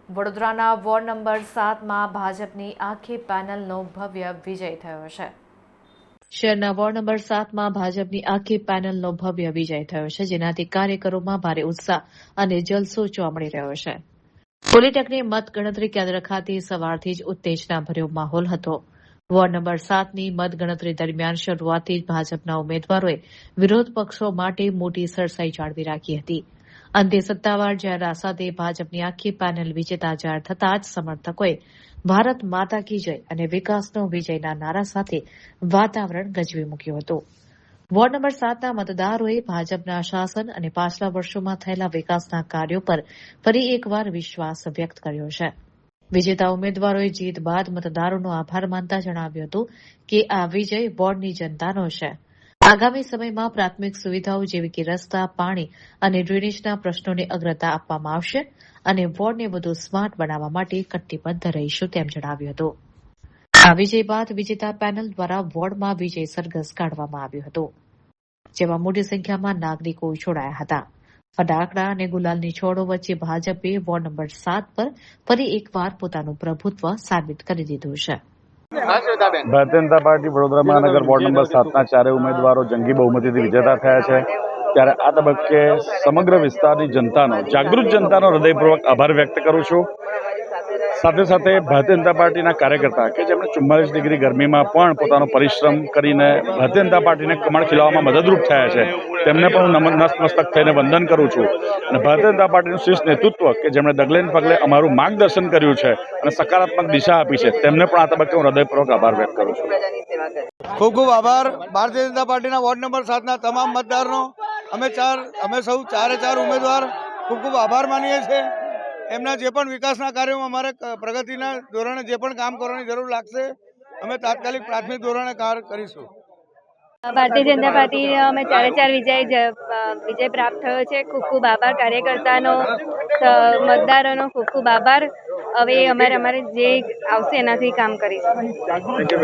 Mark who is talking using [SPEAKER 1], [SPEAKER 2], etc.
[SPEAKER 1] વડોદરાના ward number 7માં ભાજપની આખી પેનલનો ભવ્ય વિજય થયો છે. શહેરના વોર્ડ નંબર 7માં ભાજપની આખી પેનલનો ભવ્ય વિજય થયો છે, જેનાથી કાર્યકરોમાં ભારે ઉત્સાહ અને જલસો જોવા મળી રહ્યો છે. પોલિટેકનિક મતગણતરી કેન્દ્ર ખાતે સવારથી જ ઉત્તેજનાભર્યો માહોલ હતો. વોર્ડ નંબર 7ની મતગણતરી દરમિયાન શરૂઆતથી જ ભાજપના ઉમેદવારોએ વિરોધ પક્ષો માટે મોટી સરસાઈ જાળવી રાખી હતી. અંતે સત્તાવાર જાહેરાત સાથે ભાજપની આખી પેનલ વિજેતા જાહેર થતાં જ સમર્થકોએ ભારત માતા કી જય અને વિકાસનો વિજયના નારા સાથે વાતાવરણ ગજવી મૂક્યું હતું. વોર્ડ નંબર 7ના મતદારોએ ભાજપના શાસન અને પાછલા વર્ષોમાં થયેલા વિકાસના કાર્યો પર ફરી એકવાર વિશ્વાસ વ્યક્ત કર્યો છે. વિજેતા ઉમેદવારોએ જીત બાદ મતદારોનો આભાર માનતા જણાવ્યું હતું કે આ વિજય વોર્ડની જનતાનો છે. આગામી સમયમાં પ્રાથમિક સુવિધાઓ જેવી કે રસ્તા, પાણી અને ડ્રેનેજના પ્રશ્નોને અગ્રતા આપવામાં આવશે અને વોર્ડને વધુ સ્માર્ટ બનાવવા માટે કટિબદ્ધ રહીશું તેમ જણાવ્યું હતું. આ વિજય બાદ વિજેતા પેનલ દ્વારા વોર્ડમાં વિજય સરઘસ કાઢવામાં આવ્યું હતું, જેમાં મોટી સંખ્યામાં નાગરિકો જોડાયા હતા. ફટાકડા અને ગુલાલની છોડો વચ્ચે ભાજપે વોર્ડ નંબર 7 પર ફરી એકવાર પોતાનું પ્રભુત્વ સાબિત કરી દીધું છે.
[SPEAKER 2] ભારતીય જનતા પાર્ટી વડોદરા મહાનગર વોર્ડ નંબર 7ના ચારેય ઉમેદવારો જંગી બહુમતીથી વિજેતા થયા છે. ત્યારે આ તબક્કે સમગ્ર વિસ્તારની જનતાનો, જાગૃત જનતાનો હૃદયપૂર્વક આભાર વ્યક્ત કરું છું. સાથે સાથે ભારતીય જનતા પાર્ટીના કાર્યકર્તા કે જેમણે 44 ડિગ્રી ગરમીમાં પણ પોતાનો પરિશ્રમ કરીને ભારતીય જનતા પાર્ટીને કમળ ખીલવામાં મદદરૂપ થયા છે, તેમને પણ હું નતમસ્તક થઈને વંદન કરું છું. અને ભારતીય જનતા પાર્ટીનું શીર્ષ નેતૃત્વ કે જેમણે ડગલે ને પગલે અમારું માર્ગદર્શન કર્યું છે અને સકારાત્મક દિશા આપી છે, તેમને પણ આ તબક્કે હું હૃદયપૂર્વક આભાર વ્યક્ત કરું છું.
[SPEAKER 3] ખૂબ ખૂબ આભાર ભારતીય જનતા પાર્ટીના વોર્ડ નંબર 7ના તમામ મતદારનો. અમે સૌ ચારે ઉમેદવાર ખૂબ ખૂબ આભાર માનીએ છીએ. એમના જે પણ વિકાસના કાર્યોમાં અમારે પ્રગતિના ધોરણે જે પણ કામ કરવાની જરૂર લાગશે, અમે તાત્કાલિક પ્રાથમિક ધોરણે કાર્ય કરીશું.
[SPEAKER 4] ભારતીય જનતા પાર્ટી અમે ચારે વિજય પ્રાપ્ત થયો છે. ખૂબ ખૂબ આભાર કાર્યકર્તાનો, મતદારોનો ખૂબ ખૂબ આભાર. હવે અમારે જે આવશે એનાથી કામ કરીશું.